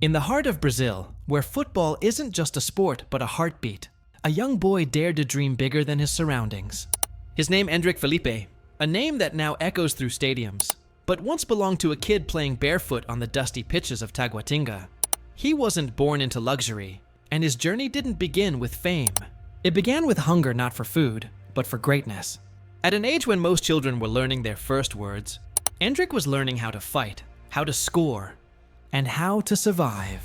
In the heart of Brazil, where football isn't just a sport but a heartbeat, a young boy dared to dream bigger than his surroundings. His name Endrick Felipe, a name that now echoes through stadiums, but once belonged to a kid playing barefoot on the dusty pitches of Taguatinga. He wasn't born into luxury, and his journey didn't begin with fame. It began with hunger not for food, but for greatness. At an age when most children were learning their first words, Endrick was learning how to fight, how to score, and how to survive.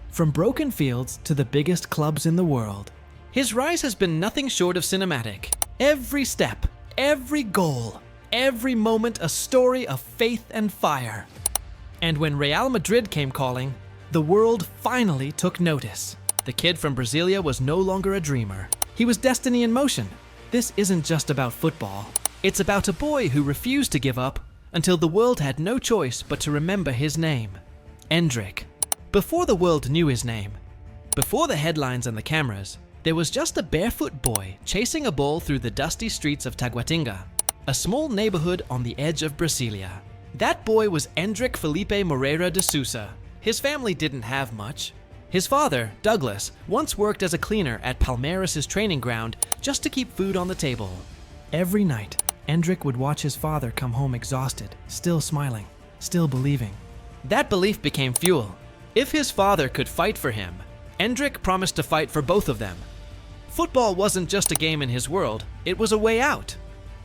From broken fields to the biggest clubs in the world, his rise has been nothing short of cinematic. Every step, every goal, every moment a story of faith and fire. And when Real Madrid came calling, the world finally took notice. The kid from Brasília was no longer a dreamer. He was destiny in motion. This isn't just about football. It's about a boy who refused to give up until the world had no choice but to remember his name. Endrick. Before the world knew his name, before the headlines and the cameras, there was just a barefoot boy chasing a ball through the dusty streets of Taguatinga, a small neighborhood on the edge of Brasília. That boy was Endrick Felipe Moreira de Sousa. His family didn't have much. His father, Douglas, once worked as a cleaner at Palmeiras' training ground just to keep food on the table. Every night, Endrick would watch his father come home exhausted, still smiling, still believing. That belief became fuel. If his father could fight for him, Endrick promised to fight for both of them. Football wasn't just a game in his world, it was a way out.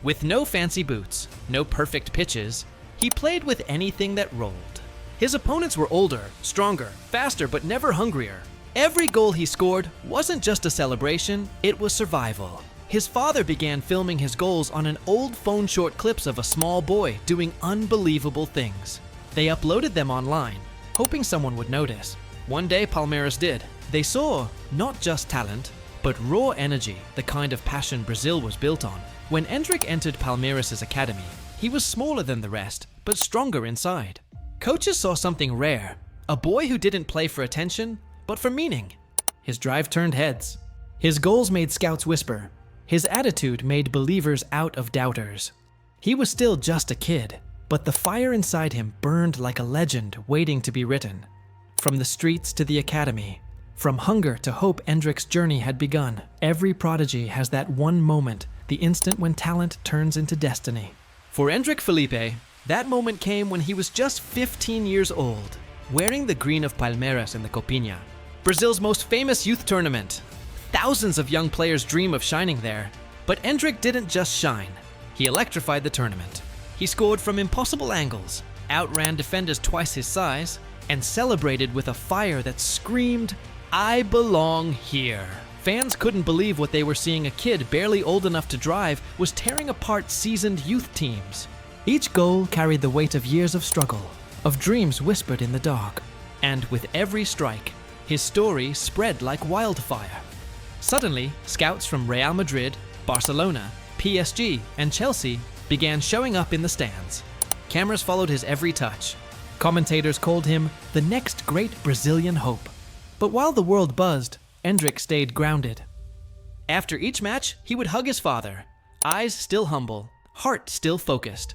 With no fancy boots, no perfect pitches, he played with anything that rolled. His opponents were older, stronger, faster, but never hungrier. Every goal he scored wasn't just a celebration, it was survival. His father began filming his goals on an old phone short clips of a small boy doing unbelievable things. They uploaded them online, hoping someone would notice. One day Palmeiras did. They saw not just talent, but raw energy, the kind of passion Brazil was built on. When Endrick entered Palmeiras' academy, he was smaller than the rest, but stronger inside. Coaches saw something rare, a boy who didn't play for attention, but for meaning. His drive turned heads. His goals made scouts whisper. His attitude made believers out of doubters. He was still just a kid, but the fire inside him burned like a legend waiting to be written. From the streets to the academy, from hunger to hope, Endrick's journey had begun. Every prodigy has that one moment, the instant when talent turns into destiny. For Endrick Felipe, that moment came when he was just 15 years old, wearing the green of Palmeiras in the Copinha, Brazil's most famous youth tournament. Thousands of young players dream of shining there, but Endrick didn't just shine, he electrified the tournament. He scored from impossible angles, outran defenders twice his size, and celebrated with a fire that screamed, "I belong here." Fans couldn't believe what they were seeing. A kid barely old enough to drive was tearing apart seasoned youth teams. Each goal carried the weight of years of struggle, of dreams whispered in the dark. And with every strike, his story spread like wildfire. Suddenly, scouts from Real Madrid, Barcelona, PSG, and Chelsea began showing up in the stands. Cameras followed his every touch. Commentators called him the next great Brazilian hope. But while the world buzzed, Endrick stayed grounded. After each match, he would hug his father, eyes still humble, heart still focused.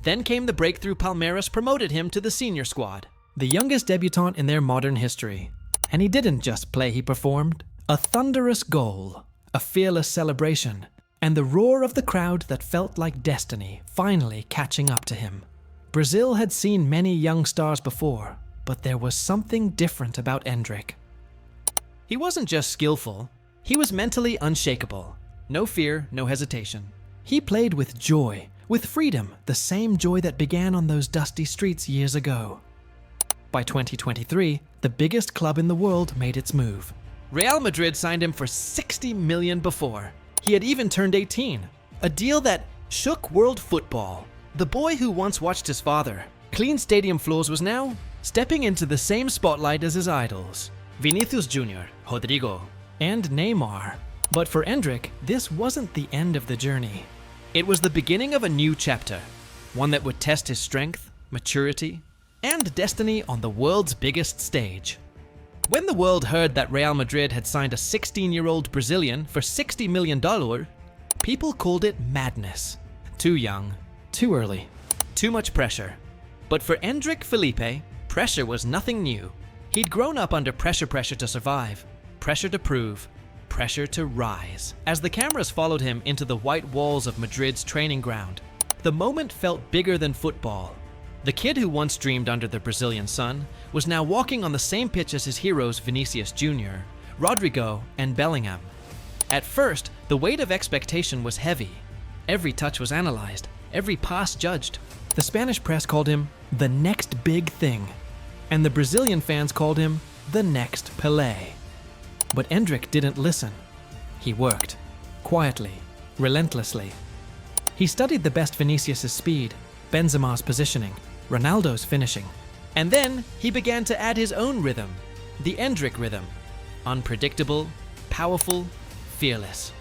Then came the breakthrough. Palmeiras promoted him to the senior squad, the youngest debutant in their modern history. And he didn't just play, he performed. A thunderous goal, a fearless celebration, and the roar of the crowd that felt like destiny finally catching up to him. Brazil had seen many young stars before, but there was something different about Endrick. He wasn't just skillful, he was mentally unshakable. No fear, no hesitation. He played with joy, with freedom, the same joy that began on those dusty streets years ago. By 2023, the biggest club in the world made its move. Real Madrid signed him for $60 million before. He had even turned 18, a deal that shook world football. The boy who once watched his father clean stadium floors was now stepping into the same spotlight as his idols, Vinicius Jr., Rodrigo, and Neymar. But for Endrick, this wasn't the end of the journey. It was the beginning of a new chapter, one that would test his strength, maturity, and destiny on the world's biggest stage. When the world heard that Real Madrid had signed a 16-year-old Brazilian for $60 million, people called it madness. Too young, too early, too much pressure. But for Endrick Felipe, pressure was nothing new. He'd grown up under pressure to survive, pressure to prove, pressure to rise. As the cameras followed him into the white walls of Madrid's training ground, the moment felt bigger than football. The kid who once dreamed under the Brazilian sun was now walking on the same pitch as his heroes Vinicius Jr., Rodrigo, and Bellingham. At first, the weight of expectation was heavy. Every touch was analyzed, every pass judged. The Spanish press called him the next big thing, and the Brazilian fans called him the next Pelé. But Endrick didn't listen. He worked, quietly, relentlessly. He studied the best Vinicius' speed, Benzema's positioning, Ronaldo's finishing. And then he began to add his own rhythm, the Endrick rhythm. Unpredictable, powerful, fearless.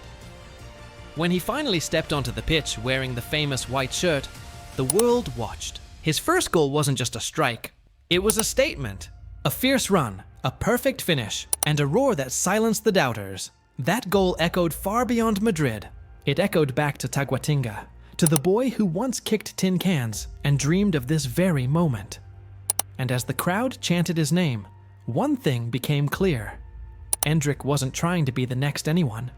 When he finally stepped onto the pitch wearing the famous white shirt, the world watched. His first goal wasn't just a strike, it was a statement. A fierce run, a perfect finish, and a roar that silenced the doubters. That goal echoed far beyond Madrid. It echoed back to Taguatinga, to the boy who once kicked tin cans and dreamed of this very moment. And as the crowd chanted his name, one thing became clear. Endrick wasn't trying to be the next anyone.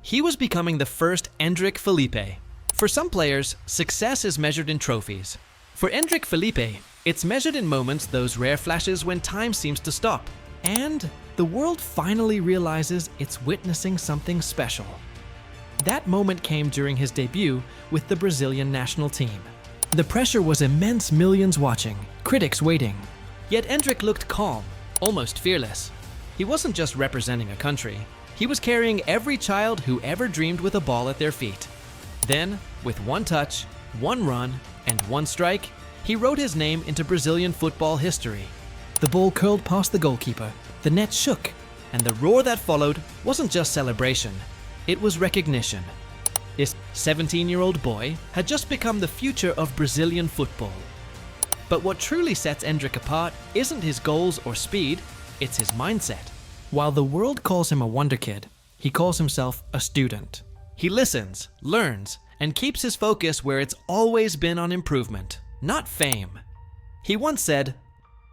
He was becoming the first Endrick Felipe. For some players, success is measured in trophies. For Endrick Felipe, it's measured in moments, those rare flashes when time seems to stop. And the world finally realizes it's witnessing something special. That moment came during his debut with the Brazilian national team. The pressure was immense, millions watching, critics waiting. Yet Endrick looked calm, almost fearless. He wasn't just representing a country, he was carrying every child who ever dreamed with a ball at their feet. Then, with one touch, one run, and one strike, he wrote his name into Brazilian football history. The ball curled past the goalkeeper, the net shook, and the roar that followed wasn't just celebration, it was recognition. This 17-year-old boy had just become the future of Brazilian football. But what truly sets Endrick apart isn't his goals or speed, it's his mindset. While the world calls him a Wonderkid, he calls himself a student. He listens, learns, and keeps his focus where it's always been on improvement, not fame. He once said,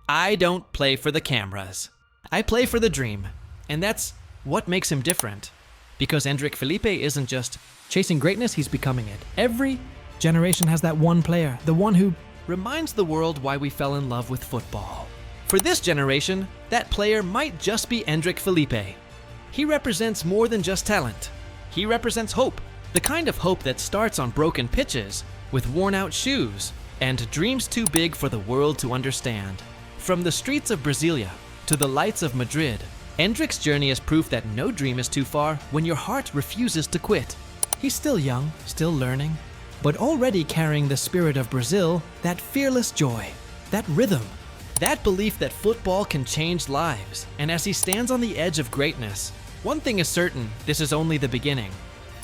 "I don't play for the cameras. I play for the dream." And that's what makes him different. Because Endrick Felipe isn't just chasing greatness, he's becoming it. Every generation has that one player, the one who reminds the world why we fell in love with football. For this generation, that player might just be Endrick Felipe. He represents more than just talent. He represents hope, the kind of hope that starts on broken pitches, with worn-out shoes, and dreams too big for the world to understand. From the streets of Brasília to the lights of Madrid, Endrick's journey is proof that no dream is too far when your heart refuses to quit. He's still young, still learning, but already carrying the spirit of Brazil, that fearless joy, that rhythm, that belief that football can change lives. And as he stands on the edge of greatness, one thing is certain, this is only the beginning.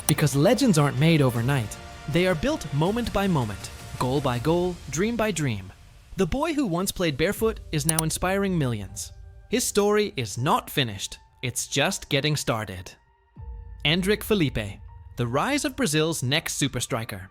Because legends aren't made overnight. They are built moment by moment, goal by goal, dream by dream. The boy who once played barefoot is now inspiring millions. His story is not finished, it's just getting started. Endrick Felipe, the rise of Brazil's next super striker.